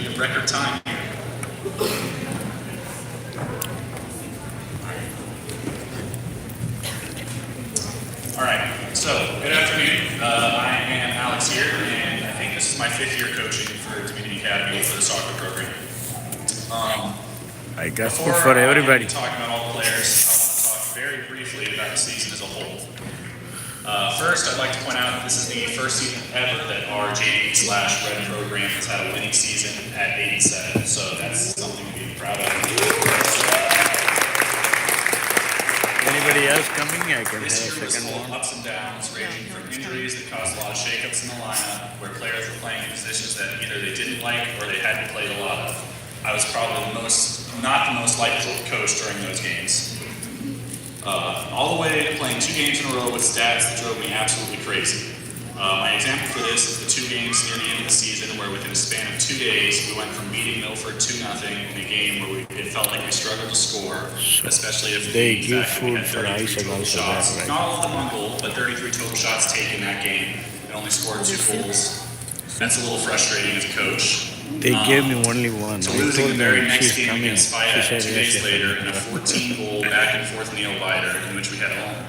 be a record time here. All right, so good afternoon. I am Alex here, and I think this is my 5th year coaching for Community Academy for the soccer program. I got food for everybody. Talking about all the players, I want to talk very briefly about the season as a whole. First, I'd like to point out that this is the first season ever that our JV/Red program has had a winning season at 87, so that's something to be proud of. Anybody else coming? I can have a This year was second full one. of ups and downs, ranging from injuries that caused a lot of shakeups in the lineup, where players were playing in positions that either they didn't like or they hadn't played a lot of. I was probably not the most liked coach during those games. All the way to playing 2 games in a row with stats that drove me absolutely crazy. My example for this is the 2 games near the end of the season where within a span of 2 days we went from beating Milford 2-0 in a game where it felt like we struggled to score, especially if They the give fact that we food had for 33 ice and total also shots. that, right? Not all of them on goal, but 33 total shots taken that game and only scored 2 goals. That's a little frustrating as a coach. They gave me only one. To I losing told the very them next she's game coming. against She Fayette said 2 yes. days later in a 14-goal back-and-forth nail-biter in which we had a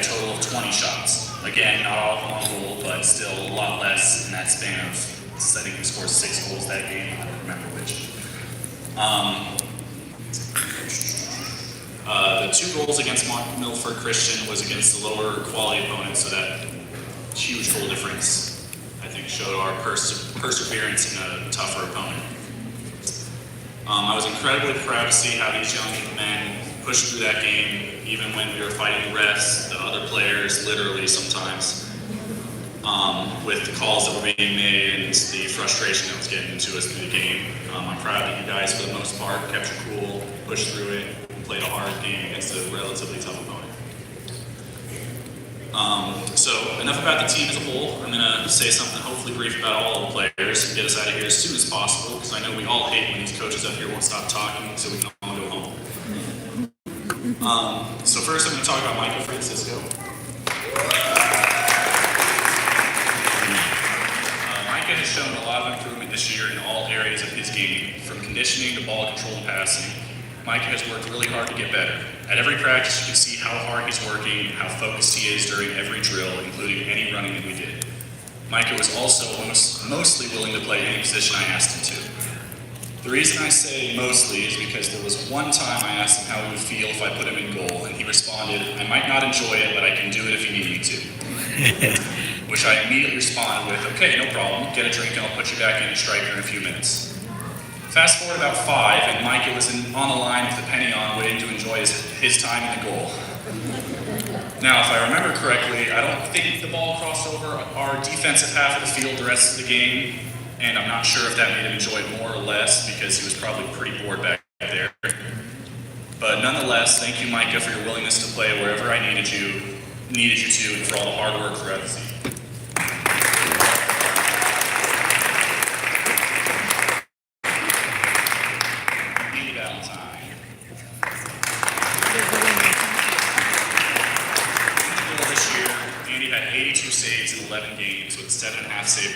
total of 20 shots. Again, not all of them on goal, but still a lot less in that span of setting we scored 6 goals that game. I don't remember which. The 2 goals against Milford Christian was against the lower quality opponent, so that huge goal difference, I think, showed our perseverance in a tougher opponent. I was incredibly proud to see how these young men pushed through that game, even when we were fighting the refs, the other players, literally sometimes, with the calls that were being made and the frustration that was getting into us through the game. I'm proud that you guys, for the most part, kept your cool, pushed through it, and played a hard game against a relatively tough opponent. So enough about the team as a whole. I'm going to say something hopefully brief about all of the players and get us out of here as soon as possible, because I know we all hate when these coaches up here won't stop talking, so we can all go home. So first I'm going to talk about Michael Francisco. Micah has shown a lot of improvement this year in all areas of his game, from conditioning to ball control and passing. Micah has worked really hard to get better. At every practice, you can see how hard he's working and how focused he is during every drill, including any running that we did. Micah was also mostly willing to play any position I asked him to. The reason I say mostly is because there was one time I asked him how he would feel if I put him in goal, and he responded, "I might not enjoy it, but I can do it if you need me to." Which I immediately responded with, "Okay, no problem, get a drink and I'll put you back in at striker in a few minutes." Fast forward about 5, and Micah was on the line with the penny on, waiting to enjoy his time in the goal. Now, if I remember correctly, I don't think the ball crossed over our defensive half of the field the rest of the game, and I'm not sure if that made him enjoy it more or less, because he was probably pretty bored back there. But nonetheless, thank you, Micah, for your willingness to play wherever I needed you to, and for all the hard work throughout the season. Saves in 11 games with 7.5 saves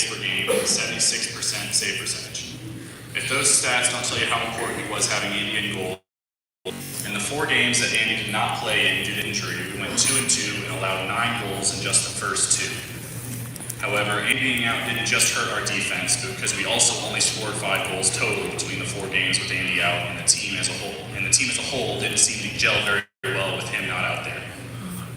per game and 76% save percentage. If those stats don't tell you how important it was having Andy in goal, in the 4 games that Andy did not play in due to injury, we went 2-2 and allowed 9 goals in just the first 2. However, Andy being out didn't just hurt our defense, because we also only scored 5 goals total between the 4 games with Andy out, and the team as a whole didn't seem to gel very well with him not out there.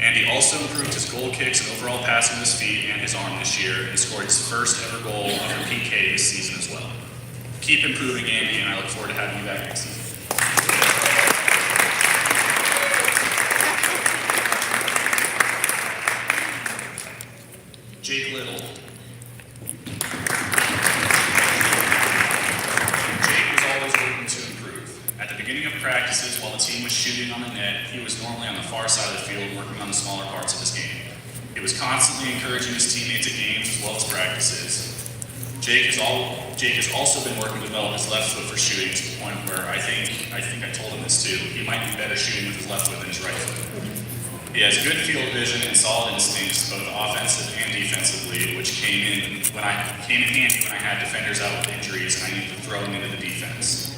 Andy also improved his goal kicks and overall passing with his feet and his arm this year, and scored his first ever goal under PK this season as well. Keep improving, Andy, and I look forward to having you back next season. Jake Little. Jake was always working to improve. At the beginning of practices, while the team was shooting on the net, he was normally on the far side of the field working on the smaller parts of his game. He was constantly encouraging his teammates at games as well as practices. Jake has also been working to develop his left foot for shooting, to the point where I think I told him this too, he might be better shooting with his left foot than his right foot. He has good field vision and solid instincts, both offensive and defensively, which came in handy when I had defenders out with injuries and I needed to throw them into the defense.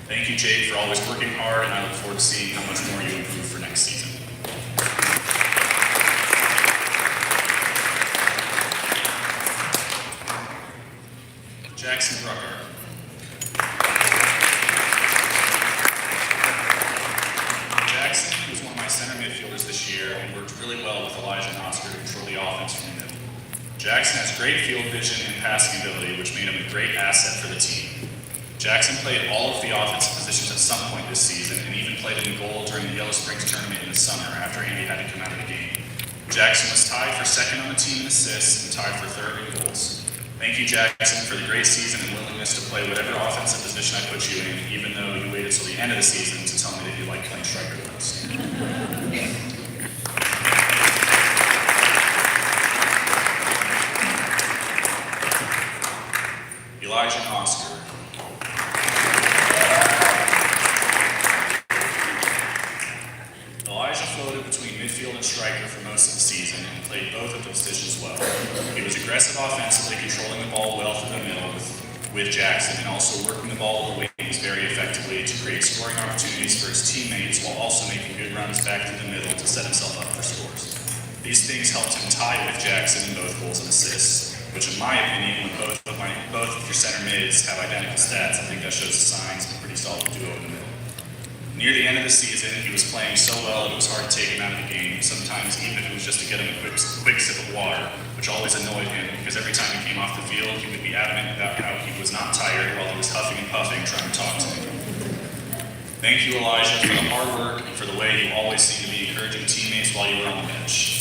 Thank you, Jake, for always working hard, and I look forward to seeing how much more you improve for next season. Jackson Rucker. Jackson was one of my center midfielders this year and worked really well with Elijah and Oscar to control the offense from the middle. Jackson has great field vision and passing ability, which made him a great asset for the team. Jackson played all of the offensive positions at some point this season and even played in goal during the Yellow Springs tournament in the summer after Andy had to come out of the game. Jackson was tied for second on the team in assists and tied for third in goals. Thank you, Jackson, for the great season and willingness to play whatever offensive position I put you in, even though you waited till the end of the season to tell me that you liked playing striker with us. Elijah and Oscar. Elijah floated between midfield and striker for most of the season and played both of the positions well. He was aggressive offensively, controlling the ball well through the middle with Jackson, and also working the ball to the wings very effectively to create scoring opportunities for his teammates while also making good runs back through the middle to set himself up for scores. These things helped him tie with Jackson in both goals and assists, which in my opinion, when both of your center mids have identical stats, I think that shows the signs of a pretty solid duo in the middle. Near the end of the season, he was playing so well it was hard to take him out of the game, sometimes even if it was just to get him a quick sip of water, which always annoyed him because every time he came off the field, he would be adamant about how he was not tired while he was huffing and puffing trying to talk to me. Thank you, Elijah, for the hard work and for the way you always seemed to be encouraging teammates while you were on the bench.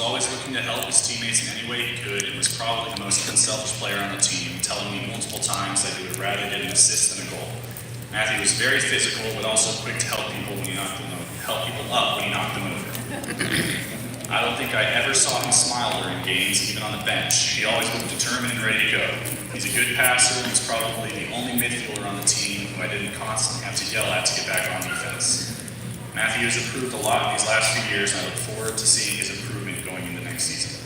Always looking to help his teammates in any way he could and was probably the most unselfish player on the team, telling me multiple times that he would rather get an assist than a goal. Matthew was very physical, but also quick to help people up when he knocked them over. I don't think I ever saw him smile during games, even on the bench. He always looked determined and ready to go. He's a good passer and was probably the only midfielder on the team who I didn't constantly have to yell at to get back on defense. Matthew has improved a lot in these last few years, and I look forward to seeing his improvement going into next season.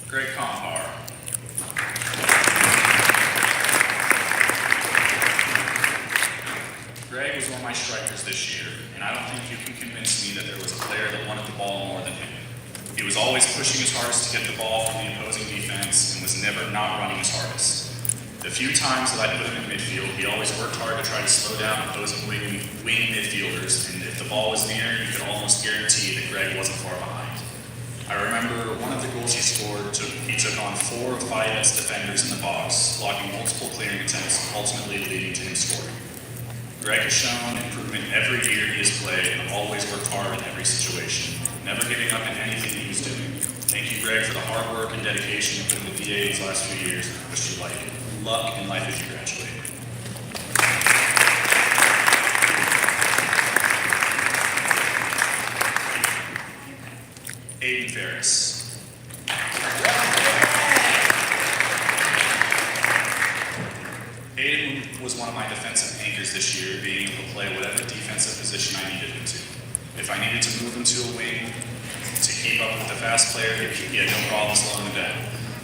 Greg Compar. Greg was one of my strikers this year, and I don't think you can convince me that there was a player that wanted the ball more than him. He was always pushing his hardest to get the ball from the opposing defense and was never not running his hardest. The few times that I put him in midfield, he always worked hard to try to slow down opposing wing midfielders, and if the ball was near, you could almost guarantee that Greg wasn't far behind. I remember one of the goals he scored, he took on 4 of 5S defenders in the box, blocking multiple clearing attempts, ultimately leading to him scoring. Greg has shown improvement every year he has played and always worked hard in every situation, never giving up in anything he was doing. Thank you, Greg, for the hard work and dedication you put in the VA these last few years, and I wish you luck in life as you graduate. Aiden Ferris. Aiden was one of my defensive anchors this year, being able to play whatever defensive position I needed him to. If I needed to move him to a wing to keep up with the fast player, he had no problem slowing him down.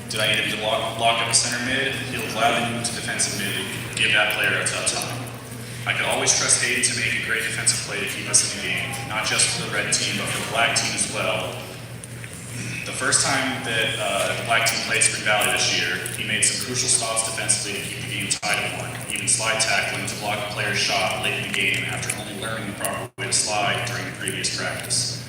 Did I need him to lock up a center mid? He'll gladly move to defensive mid and give that player a tough time. I could always trust Hayden to make a great defensive play to keep us in the game, not just for the red team, but for the black team as well. The first time that the black team played Spring Valley this year, he made some crucial stops defensively to keep the game tied at 1, even slide tackling to block a player's shot late in the game after only learning the proper way to slide during the previous practice.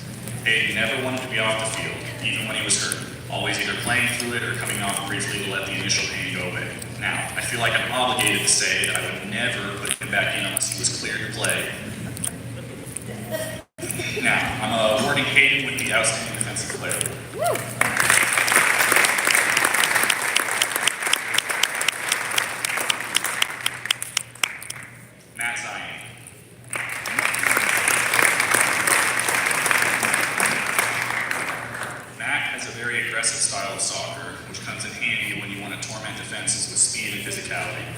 Hayden never wanted to be off the field, even when he was hurt, always either playing through it or coming off briefly to let the initial pain go away. Now, I feel like I'm obligated to say that I would never put him back in unless he was cleared to play. Now, I'm awarding Hayden with the Outstanding Defensive Player Award. Matt Zion. Matt has a very aggressive style of soccer, which comes in handy when you want to torment defenses with speed and physicality.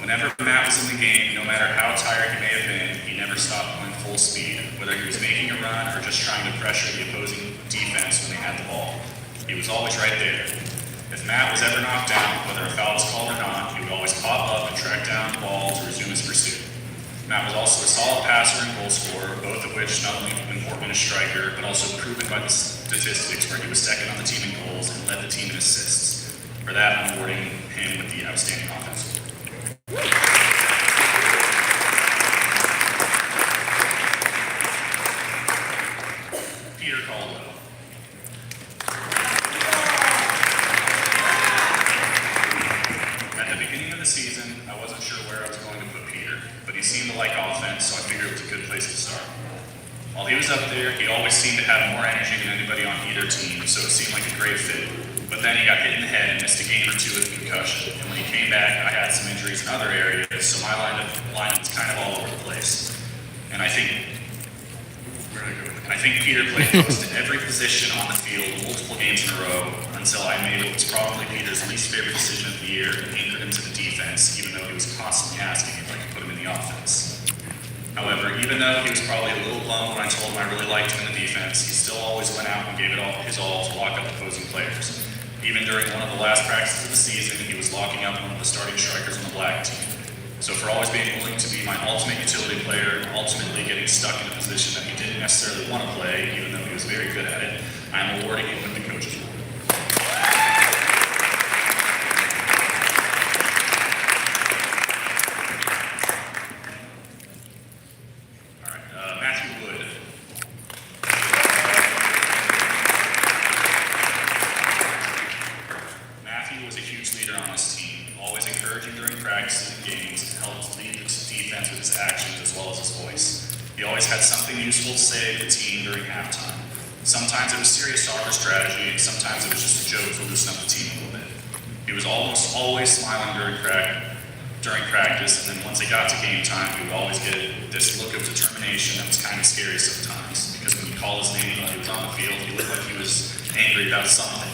Whenever Matt was in the game, no matter how tired he may have been, he never stopped going full speed, whether he was making a run or just trying to pressure the opposing defense when they had the ball. He was always right there. If Matt was ever knocked down, whether a foul was called or not, he would always pop up and track down the ball to resume his pursuit. Matt was also a solid passer and goal scorer, both of which not only important in a striker, but also proven by the statistics where he was second on the team in goals and led the team in assists. For that, I'm awarding him with the outstanding offense. Peter Caldwell. At the beginning of the season, I wasn't sure where I was going to put Peter, but he seemed to like offense, so I figured it was a good place to start. While he was up there, he always seemed to have more energy than anybody on either team, so it seemed like a great fit. But then he got hit in the head and missed a game or two with concussion, and when he came back, I had some injuries in other areas, so my lineup was kind of all over the place. And I think Peter played close to every position on the field multiple games in a row until I made what was probably Peter's least favorite decision of the year and anchored him to the defense, even though he was constantly asking if I could put him in the offense. However, even though he was probably a little bummed when I told him I really liked him in the defense, he still always went out and gave it all his all to lock up opposing players. Even during one of the last practices of the season, he was locking up one of the starting strikers on the black team. So for always being willing to be my ultimate utility player and ultimately getting stuck in a position that he didn't necessarily want to play, even though he was very good at it, I'm awarding him with the Coach's Award. All right, Matthew Wood. Matthew was a huge leader on this team, always encouraging during practices and games, and helped lead the defense with his actions as well as his voice. He always had something useful to say to the team during halftime. Sometimes it was serious soccer strategy, and sometimes it was just a joke to loosen up the team a little bit. He was almost always smiling during practice, and then once it got to game time, he would always get this look of determination that was kind of scary sometimes, because when you call his name while he was on the field, he looked like he was angry about something.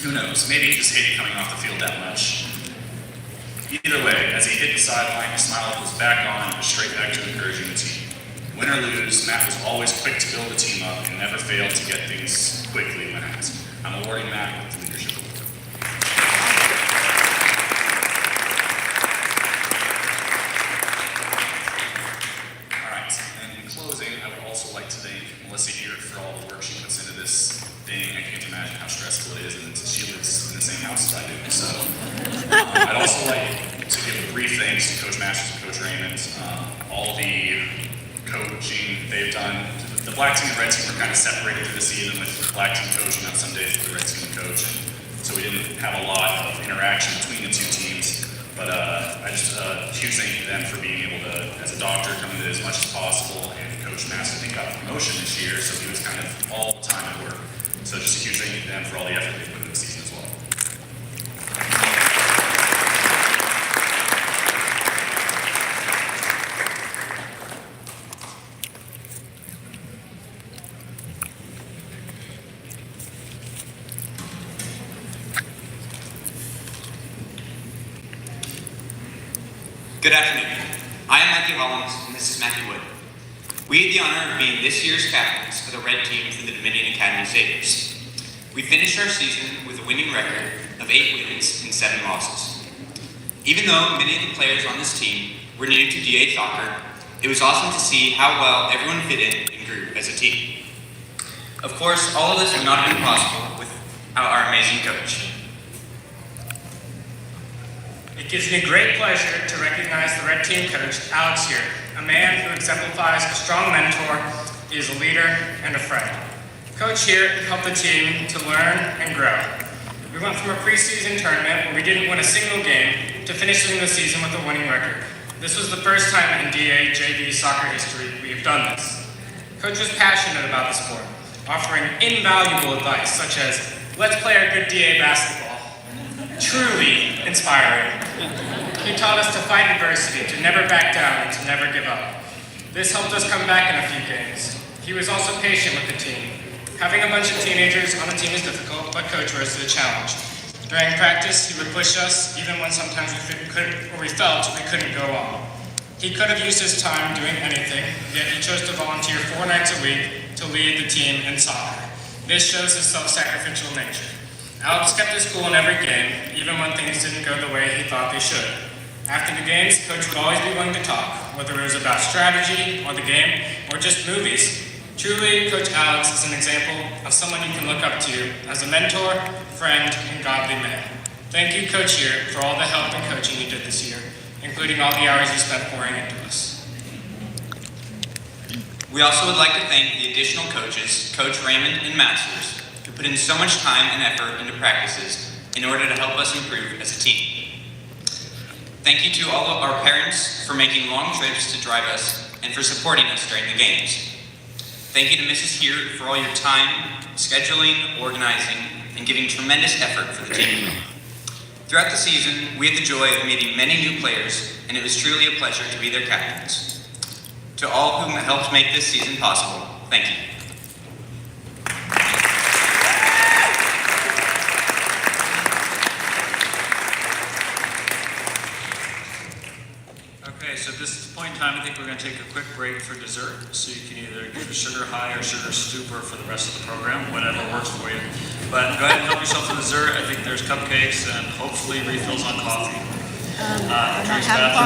Who knows? Maybe he just hated coming off the field that much. Either way, as he hit the sideline, his smile was back on and was straight back to encouraging the team. Win or lose, Matt was always quick to build the team up and never failed to get things quickly when asked. I'm awarding Matt with the leadership award. All right, and in closing, I would also like to thank Melissa here for all the work she puts into this thing. I can't imagine how stressful it is, and she lives in the same house as I do. So I'd also like to give a brief thanks to Coach Masters and Coach Raymond. All the coaching they've done. The black team and red team were kind of separated through the season, with the black team coaching on some days with the red team coach. And so we didn't have a lot of interaction between the two teams. But I just huge thank you to them for being able to, as a doctor, come into it as much as possible. And Coach Masters, I think, got a promotion this year, so he was kind of all the time at work. So just a huge thank you to them for all the effort they put into the season as well. Good afternoon. I am Matthew Hollins, and this is Matthew Wood. We had the honor of being this year's captains for the red team for the Dominion Academy Saviors. We finished our season with a winning record of 8 wins and 7 losses. Even though many of the players on this team were new to DA soccer, it was awesome to see how well everyone fit in and grew as a team. Of course, all of this would not have been possible without our amazing coach. It gives me great pleasure to recognize the Red Team coach, Alex here, a man who exemplifies a strong mentor, is a leader, and a friend. Coach here helped the team to learn and grow. We went from a preseason tournament where we didn't win a single game to finishing the season with a winning record. This was the first time in DA JV soccer history we have done this. Coach was passionate about the sport, offering invaluable advice such as, let's play our good DA basketball. Truly inspiring. He taught us to fight adversity, to never back down, and to never give up. This helped us come back in a few games. He was also patient with the team. Having a bunch of teenagers on the team is difficult, but Coach rose to the challenge. During practice, he would push us, even when sometimes we felt we couldn't go on. He could have used his time doing anything, yet he chose to volunteer 4 nights a week to lead the team in soccer. This shows his self-sacrificial nature. Alex kept his cool in every game, even when things didn't go the way he thought they should. After the games, Coach would always be willing to talk, whether it was about strategy, or the game, or just movies. Truly, Coach Alex is an example of someone you can look up to as a mentor, friend, and godly man. Thank you, Coach Here, for all the help and coaching you did this year, including all the hours you spent pouring into us. We also would like to thank the additional coaches, Coach Raymond and Masters, who put in so much time and effort into practices in order to help us improve as a team. Thank you to all of our parents for making long trips to drive us and for supporting us during the games. Thank you to Mrs. Here for all your time, scheduling, organizing, and giving tremendous effort for the team. Throughout the season, we had the joy of meeting many new players, and it was truly a pleasure to be their captains. To all whom helped make this season possible, thank you. Okay, so at this point in time, I think we're going to take a quick break for dessert. So you can either get a sugar high or sugar stupor for the rest of the program, whatever works for you. But go ahead and help yourself to dessert. I think there's cupcakes and hopefully refills on coffee. Drinks bathroom.